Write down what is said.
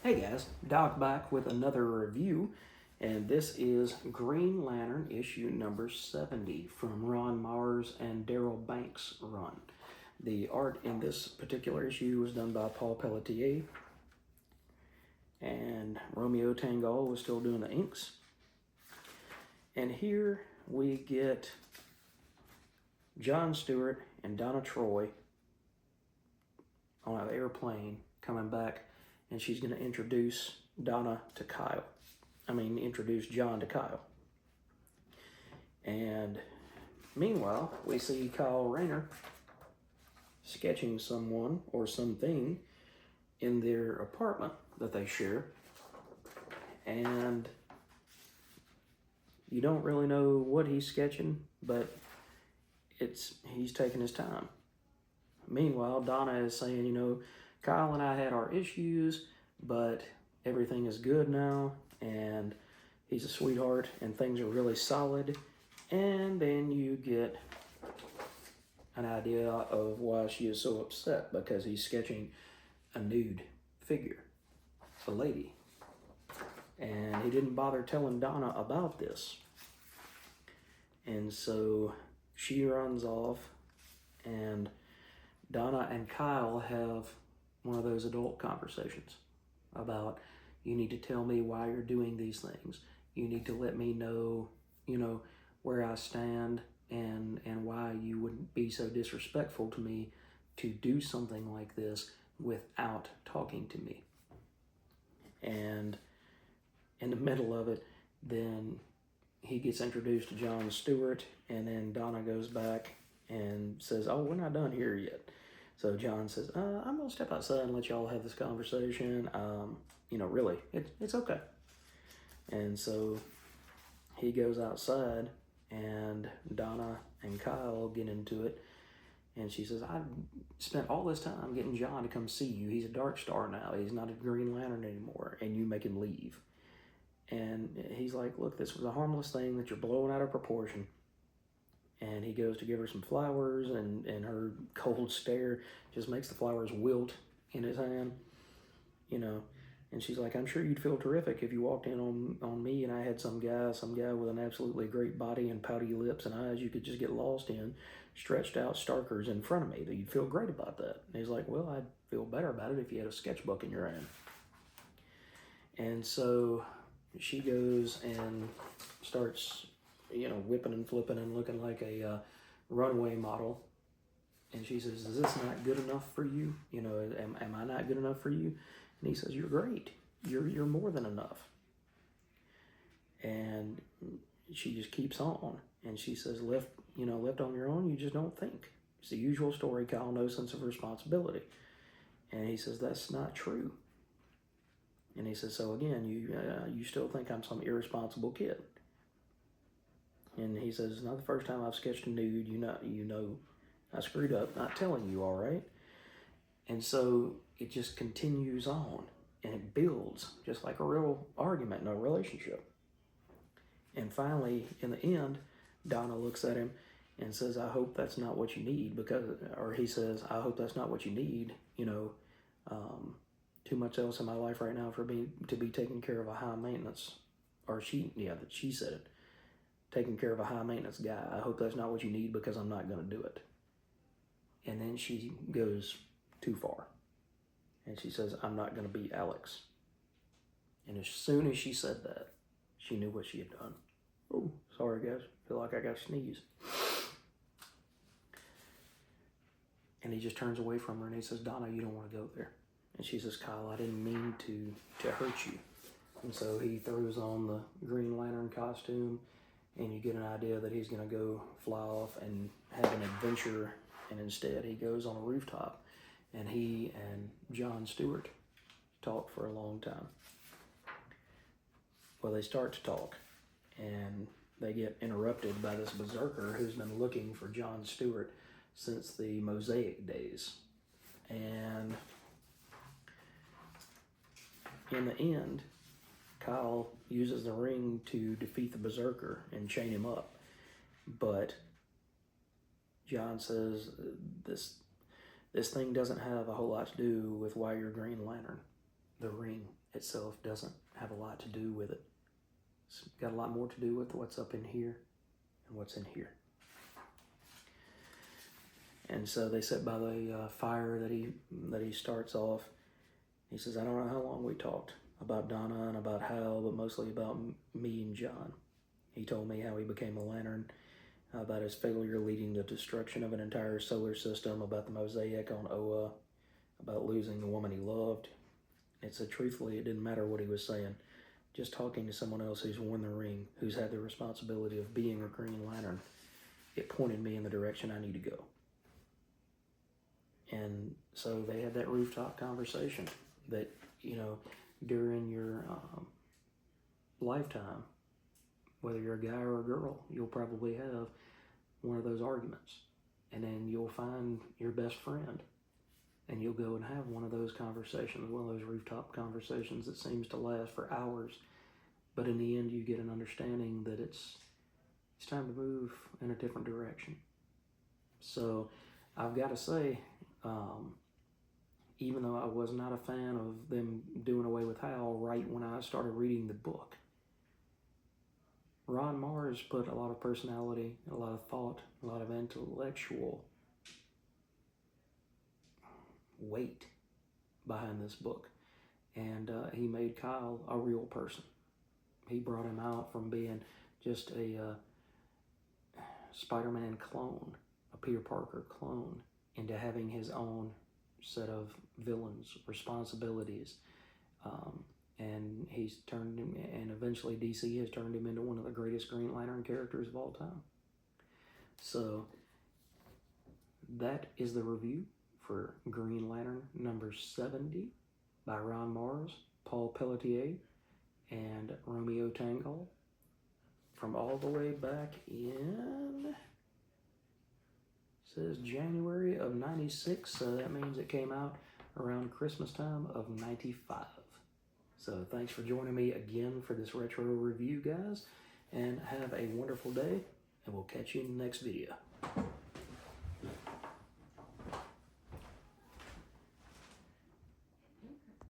Hey guys, Doc back with another review, and this is Green Lantern issue number 70 from Ron Marz and Daryl Banks' run. The art in this particular issue was done by Paul Pelletier, and Romeo Tanghal was still doing the inks. And here we get John Stewart and Donna Troy on an airplane coming back, and she's going to introduce introduce John to Kyle. And meanwhile, we see Kyle Rayner sketching someone or something in their apartment that they share. And you don't really know what he's sketching, but he's taking his time. Meanwhile, Donna is saying, Kyle and I had our issues, but everything is good now, and he's a sweetheart, and things are really solid. And then you get an idea of why she is so upset, because he's sketching a nude figure, a lady. And he didn't bother telling Donna about this. And so she runs off, and Donna and Kyle have one of those adult conversations about, you need to tell me why you're doing these things. You need to let me know, where I stand and why you wouldn't be so disrespectful to me to do something like this without talking to me. And in the middle of it, then he gets introduced to John Stewart, and then Donna goes back and says, oh, we're not done here yet. So John says, I'm going to step outside and let y'all have this conversation. Really, it's okay. And so he goes outside, and Donna and Kyle get into it. And she says, I spent all this time getting John to come see you. He's a Dark Star now. He's not a Green Lantern anymore, and you make him leave. And he's like, look, this was a harmless thing that you're blowing out of proportion. And he goes to give her some flowers, and her cold stare just makes the flowers wilt in his hand, And she's like, I'm sure you'd feel terrific if you walked in on me and I had some guy with an absolutely great body and pouty lips and eyes you could just get lost in, stretched out starkers in front of me, that you'd feel great about that. And he's like, well, I'd feel better about it if you had a sketchbook in your hand. And so she goes and starts whipping and flipping and looking like a runway model. And she says, is this not good enough for you? Am I not good enough for you? And he says, you're great. You're more than enough. And she just keeps on. And she says, left on your own, you just don't think. It's the usual story, Kyle, no sense of responsibility. And he says, that's not true. And he says, so again, you still think I'm some irresponsible kid. And he says, it's not the first time I've sketched a nude. I screwed up not telling you, all right? And so it just continues on, and it builds just like a real argument in a relationship. And finally, in the end, Donna looks at him and says, I hope that's not what you need, he says, I hope that's not what you need, too much else in my life right now to be taking care of a high maintenance, she said it. Taking care of a high-maintenance guy. I hope that's not what you need, because I'm not going to do it. And then she goes too far. And she says, I'm not going to be Alex. And as soon as she said that, she knew what she had done. Oh, sorry, guys. Feel like I got to sneeze. And he just turns away from her, and he says, Donna, you don't want to go there. And she says, Kyle, I didn't mean to hurt you. And so he throws on the Green Lantern costume, and you get an idea that he's going to go fly off and have an adventure, and instead he goes on a rooftop, and he and John Stewart talk for a long time. Well, they start to talk, and they get interrupted by this berserker who's been looking for John Stewart since the Mosaic days. And in the end, Kyle uses the ring to defeat the berserker and chain him up. But John says, this thing doesn't have a whole lot to do with why you're Green Lantern. The ring itself doesn't have a lot to do with it. It's got a lot more to do with what's up in here and what's in here. And so they sit by the fire that he starts off. He says, I don't know how long we talked about Donna and about Hal, but mostly about me and John. He told me how he became a Lantern, about his failure leading to destruction of an entire solar system, about the mosaic on Oa, about losing the woman he loved. It said, truthfully, it didn't matter what he was saying. Just talking to someone else who's worn the ring, who's had the responsibility of being a Green Lantern, it pointed me in the direction I need to go. And so they had that rooftop conversation that, you know, during your lifetime, whether you're a guy or a girl, you'll probably have one of those arguments. And then you'll find your best friend and you'll go and have one of those conversations, one of those rooftop conversations that seems to last for hours. But in the end, you get an understanding that it's time to move in a different direction. So I've got to say, even though I was not a fan of them doing away with Hal right when I started reading the book, Ron Marz put a lot of personality, a lot of thought, a lot of intellectual weight behind this book. And he made Kyle a real person. He brought him out from being just a Spider-Man clone, a Peter Parker clone, into having his own set of villains, responsibilities. And he's turned him, and eventually DC has turned him into one of the greatest Green Lantern characters of all time. So that is the review for Green Lantern number 70 by Ron Marz, Paul Pelletier, and Romeo Tanghal from all the way back in, it says January of 96, so that means it came out around Christmas time of 95. So thanks for joining me again for this retro review, guys, and have a wonderful day, and we'll catch you in the next video.